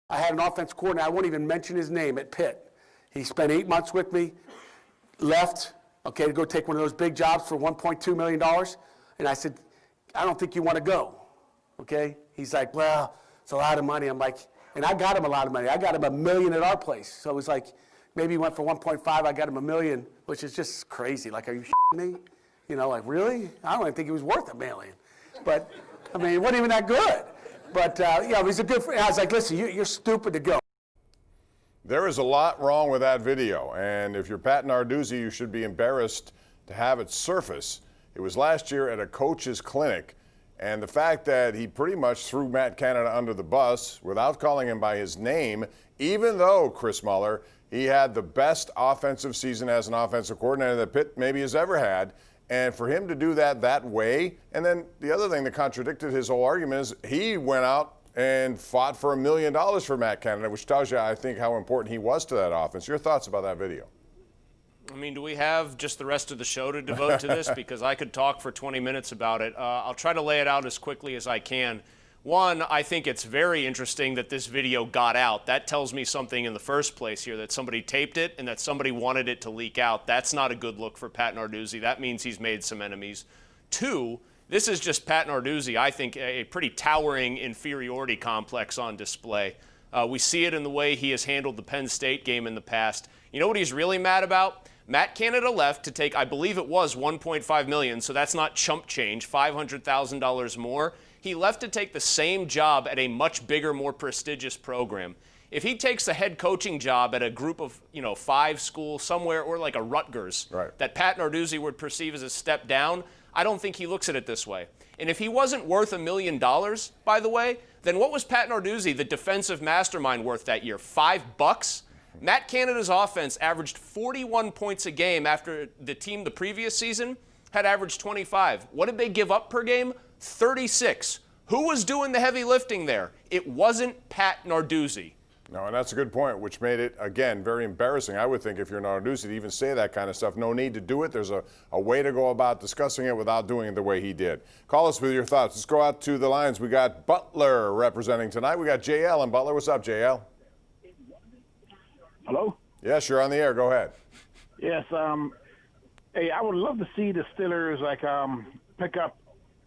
I had an offense coordinator, I won't even mention his name, at Pitt. He spent 8 months with me, left, okay, to go take one of those big jobs for $1.2 million. And I said, I don't think you want to go, okay? He's like, well, it's a lot of money. I'm like, and I got him a lot of money. I got him $1 million at our place. So it was like, maybe he went for 1.5, I got him $1 million, which is just crazy. Like, are you shitting me? You know, like, really? I don't even think he was worth $1 million. But, I mean, he wasn't even that good. But, yeah, he's a good friend. I was like, listen, you're stupid to go. There is a lot wrong with that video, and if you're Pat Narduzzi, you should be embarrassed to have it surface. It was last year at a coach's clinic, and the fact that he pretty much threw Matt Canada under the bus without calling him by his name, even though, Chris Muller, he had the best offensive season as an offensive coordinator that Pitt maybe has ever had. And for him to do that way, and then the other thing that contradicted his whole argument is he went out and fought for $1 million for Matt Canada, which tells you, I think, how important he was to that offense. Your thoughts about that video? I mean, do we have just the rest of the show to devote to this? Because I could talk for 20 minutes about it. I'll try to lay it out as quickly as I can. One, I think it's very interesting that this video got out. That tells me something in the first place here, that somebody taped it and that somebody wanted it to leak out. That's not a good look for Pat Narduzzi. That means he's made some enemies. Two, this is just Pat Narduzzi, I think, a pretty towering inferiority complex on display. We see it in the way he has handled the Penn State game in the past. You know what he's really mad about? Matt Canada left to take, I believe it was $1.5 million, so that's not chump change, $500,000 more. He left to take the same job at a much bigger, more prestigious program. If he takes a head coaching job at a group of, 5 schools somewhere, or like a Rutgers, right, that Pat Narduzzi would perceive as a step down, I don't think he looks at it this way. And if he wasn't worth $1 million, by the way, then what was Pat Narduzzi, the defensive mastermind, worth that year? $5? Matt Canada's offense averaged 41 points a game after the team the previous season had averaged 25. What did they give up per game? 36. Who was doing the heavy lifting there? It wasn't Pat Narduzzi. No, and that's a good point, which made it, again, very embarrassing, I would think, if you're Narduzzi, to even say that kind of stuff. No need to do it. There's a way to go about discussing it without doing it the way he did. Call us with your thoughts. Let's go out to the lines. We got Butler representing tonight. We got JL and Butler. What's up, JL? Hello? Yes, you're on the air. Go ahead. Yes. Hey, I would love to see the Steelers pick up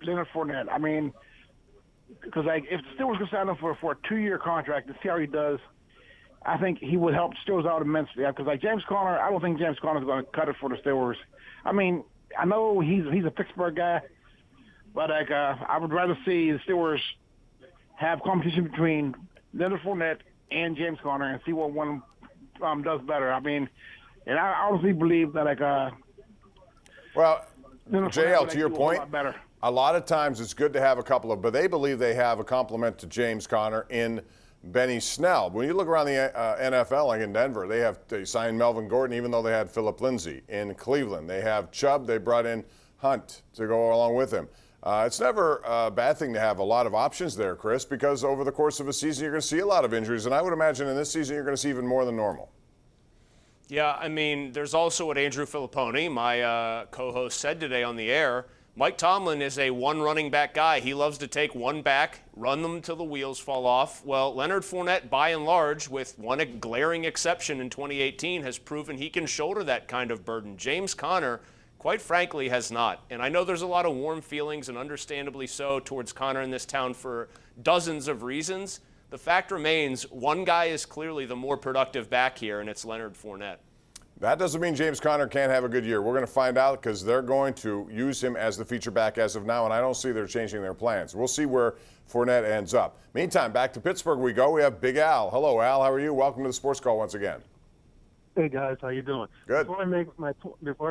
Leonard Fournette. I mean, because if the Steelers could sign him for a 2-year contract to see how he does, I think he would help Steelers out immensely. Because James Conner, I don't think James Conner is going to cut it for the Steelers. I mean, I know he's a Pittsburgh guy, but I would rather see the Steelers have competition between Leonard Fournette and James Conner and see what one does better. I mean, and I honestly believe that well, JL, to your point, better. A lot of times it's good to have a couple of, but they believe they have a complement to James Conner in Benny Snell. When you look around the NFL, like in Denver, they signed Melvin Gordon, even though they had Phillip Lindsay. In Cleveland, they have Chubb. They brought in Hunt to go along with him. It's never a bad thing to have a lot of options there, Chris, because over the course of a season, you're going to see a lot of injuries. And I would imagine in this season, you're going to see even more than normal. Yeah, I mean, there's also what Andrew Filipponi, my co-host, said today on the air. Mike Tomlin is a one running back guy. He loves to take one back, run them till the wheels fall off. Well, Leonard Fournette, by and large, with one glaring exception in 2018, has proven he can shoulder that kind of burden. James Conner, quite frankly, has not. And I know there's a lot of warm feelings, and understandably so, towards Conner in this town for dozens of reasons. The fact remains, one guy is clearly the more productive back here, and it's Leonard Fournette. That doesn't mean James Conner can't have a good year. We're going to find out because they're going to use him as the feature back as of now, and I don't see they're changing their plans. We'll see where Fournette ends up. Meantime, back to Pittsburgh we go. We have Big Al. Hello, Al. How are you? Welcome to the Sports Call once again. Hey, guys. How you doing? Good. Before I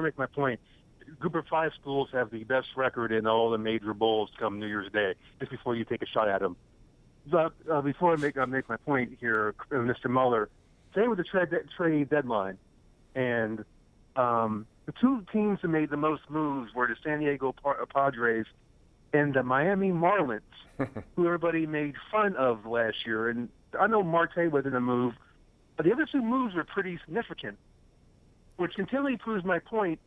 make my point, Group of 5 schools have the best record in all the major bowls come New Year's Day, just before you take a shot at them. But before I make my point here, Mr. Muller, today was the trade deadline. And the two teams that made the most moves were the San Diego Padres and the Miami Marlins, who everybody made fun of last year. And I know Marte was in a move, but the other two moves were pretty significant, which continually proves my point.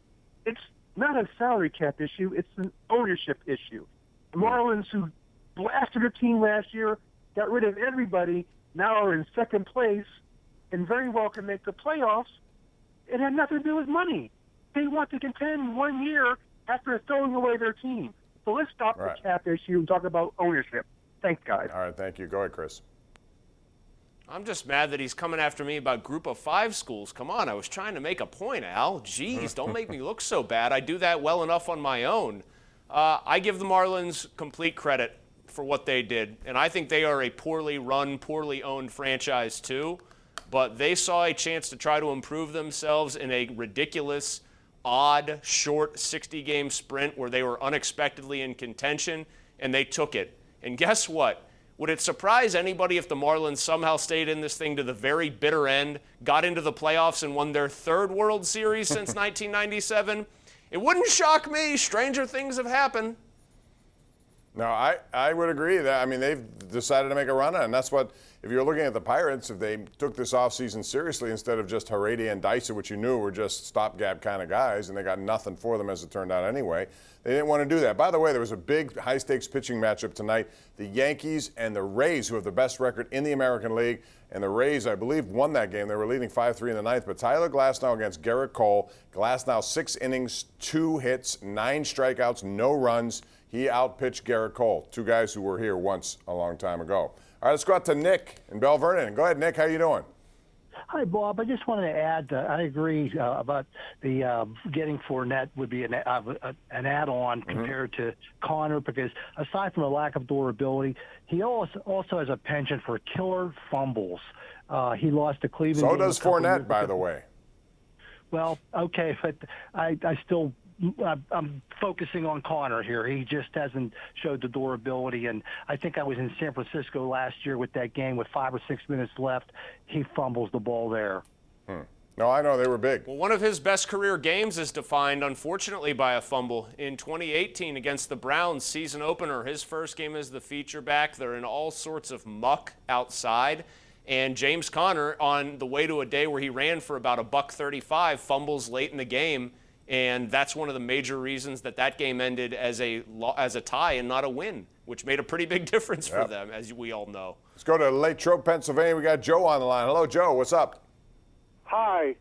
It's not a salary cap issue. It's an ownership issue. The Marlins, who blasted their team last year, got rid of everybody, now are in second place and very well can make the playoffs. It had nothing to do with money. They want to contend 1 year after throwing away their team. So let's stop the cap issue and talk about ownership. Thanks, guys. All right, thank you. Go ahead, Chris. I'm just mad that he's coming after me about group of 5 schools. Come on, I was trying to make a point, Al. Jeez, don't make me look so bad. I do that well enough on my own. I give the Marlins complete credit for what they did, and I think they are a poorly run, poorly owned franchise too, but they saw a chance to try to improve themselves in a ridiculous, odd, short 60-game sprint where they were unexpectedly in contention, and they took it. And guess what? Would it surprise anybody if the Marlins somehow stayed in this thing to the very bitter end, got into the playoffs, and won their 3rd World Series since 1997? It wouldn't shock me. Stranger things have happened. No, I would agree that, I mean, they've decided to make a run on it, and that's what, if you're looking at the Pirates, if they took this offseason seriously instead of just Heredia and Dyson, which you knew were just stopgap kind of guys, and they got nothing for them as it turned out anyway, they didn't want to do that. By the way, there was a big high-stakes pitching matchup tonight. The Yankees and the Rays, who have the best record in the American League, and the Rays, I believe, won that game. They were leading 5-3 in the ninth, but Tyler Glasnow against Garrett Cole. Glasnow 6 innings, 2 hits, 9 strikeouts, no runs. He outpitched Garrett Cole, 2 guys who were here once a long time ago. All right, let's go out to Nick in Bell Vernon. Go ahead, Nick. How you doing? Hi, Bob. I just wanted to add, I agree about the getting Fournette would be an add-on compared to Connor, because aside from a lack of durability, he also has a penchant for killer fumbles. He lost to Cleveland. So does Fournette, by the way. Well, okay, but I'm focusing on Connor here. He just hasn't showed the durability, and I think I was in San Francisco last year with that game with 5 or 6 minutes left. He fumbles the ball there. No, I know they were big. Well, one of his best career games is defined, unfortunately, by a fumble. In 2018 against the Browns, season opener, his first game as the feature back. They're in all sorts of muck outside. And James Conner, on the way to a day where he ran for about $135, fumbles late in the game. And that's one of the major reasons that game ended as a tie and not a win, which made a pretty big difference for them, as we all know. Let's go to Latrobe, Pennsylvania. We got Joe on the line. Hello, Joe. What's up? Hi.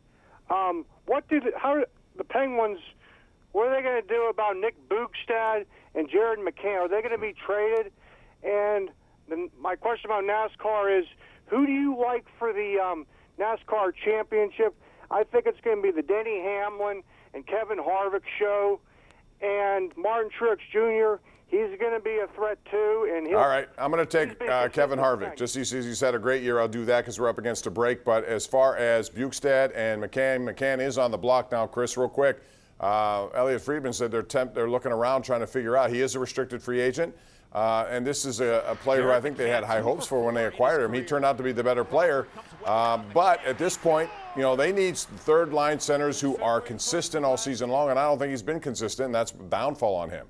How the Penguins? What are they going to do about Nick Bugstad and Jared McCann? Are they going to be traded? And my question about NASCAR is, who do you like for the NASCAR championship? I think it's going to be the Denny Hamlin and Kevin Harvick show, and Martin Truex Jr. He's going to be a threat too. And all right, I'm going to take Kevin Harvick. Just as he's had a great year, I'll do that because we're up against a break. But as far as Bukestad and McCann is on the block now. Chris, real quick, Elliot Friedman said they're looking around trying to figure out. He is a restricted free agent. And this is a player who I think they had high hopes for when they acquired him. He turned out to be the better player. But at this point, they need third-line centers who are consistent all season long, and I don't think he's been consistent, and that's a downfall on him.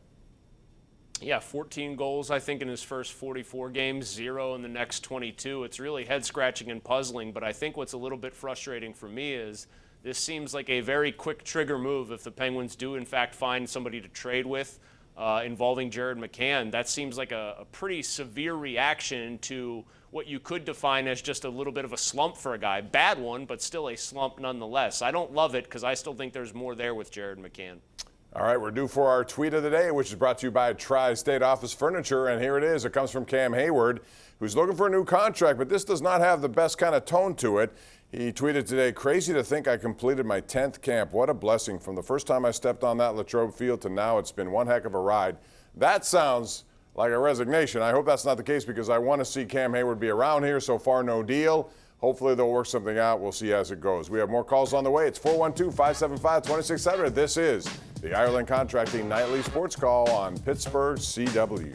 Yeah, 14 goals, I think, in his first 44 games, 0 in the next 22. It's really head-scratching and puzzling, but I think what's a little bit frustrating for me is this seems like a very quick trigger move if the Penguins do, in fact, find somebody to trade with. Involving Jared McCann, that seems like a pretty severe reaction to what you could define as just a little bit of a slump for a guy. Bad one, but still a slump nonetheless. I don't love it because I still think there's more there with Jared McCann. All right, we're due for our tweet of the day, which is brought to you by Tri-State Office Furniture, and here it is. It comes from Cam Hayward, who's looking for a new contract, but this does not have the best kind of tone to it. He tweeted today, "Crazy to think I completed my 10th camp. What a blessing. From the first time I stepped on that Latrobe field to now, it's been one heck of a ride." That sounds like a resignation. I hope that's not the case because I want to see Cam Hayward be around here. So far, no deal. Hopefully, they'll work something out. We'll see as it goes. We have more calls on the way. It's 412-575-2600. This is the Ireland Contracting Nightly Sports Call on Pittsburgh CW.